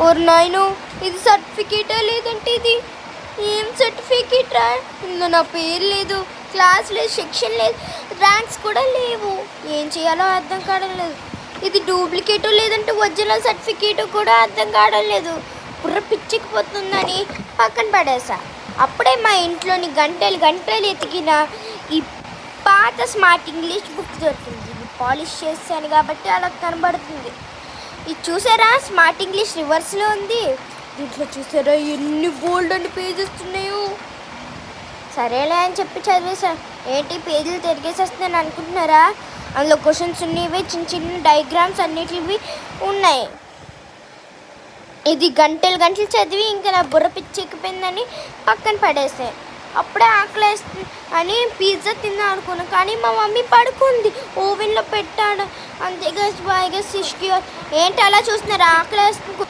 Or నాయను, ఇది సర్టిఫికేటా లేదంటే ఇది ఏం సర్టిఫికేట్ రా? ఇందులో నా పేరు లేదు, క్లాస్ లేదు, సెక్షన్ లేదు, ర్యాంక్స్ కూడా లేవు. ఏం చేయాలో అర్థం కావడం లేదు. ఇది డూప్లికేటో లేదంటే ఒరిజినల్ సర్టిఫికేటో కూడా అర్థం కావడం లేదు. బుర్ర పిచ్చికిపోతుందని పక్కన పడేసా. అప్పుడే మా ఇంట్లోని గంటలు గంటలు ఎతికిన ఈ పాత స్మార్ట్ ఇంగ్లీష్ బుక్ దొరికింది. ఇది పాలిష్ చేశాను కాబట్టి అలా కనబడుతుంది. ఇది చూసారా, స్మార్ట్ ఇంగ్లీష్ రివర్స్లో ఉంది. దీంట్లో చూసారా ఎన్ని బోల్డ్ అని పేజెస్ ఉన్నాయో. సరేలే అని చెప్పి చదివేశాను. ఏంటి పేజీలు తిరిగేసేస్తున్నాను అనుకుంటున్నారా? అందులో క్వశ్చన్స్ ఉన్నవి, చిన్న చిన్న డయాగ్రామ్స్ అన్నిటివి ఉన్నాయి. ఇది గంటలు గంటలు చదివి ఇంకా నా బుర్ర పిచ్చెక్కిపోయిందని పక్కన పడేసాను. అప్పుడే ఆకలేస్తుంది అని పిజ్జా తిందాం అనుకున్నాను, కానీ మా మమ్మీ పడుకుంది, ఓవెన్లో పెట్టాడు. అంతేగా బాగా సిష్కి. ఏంటి అలా చూస్తున్నారు? ఆకలేస్తుంది.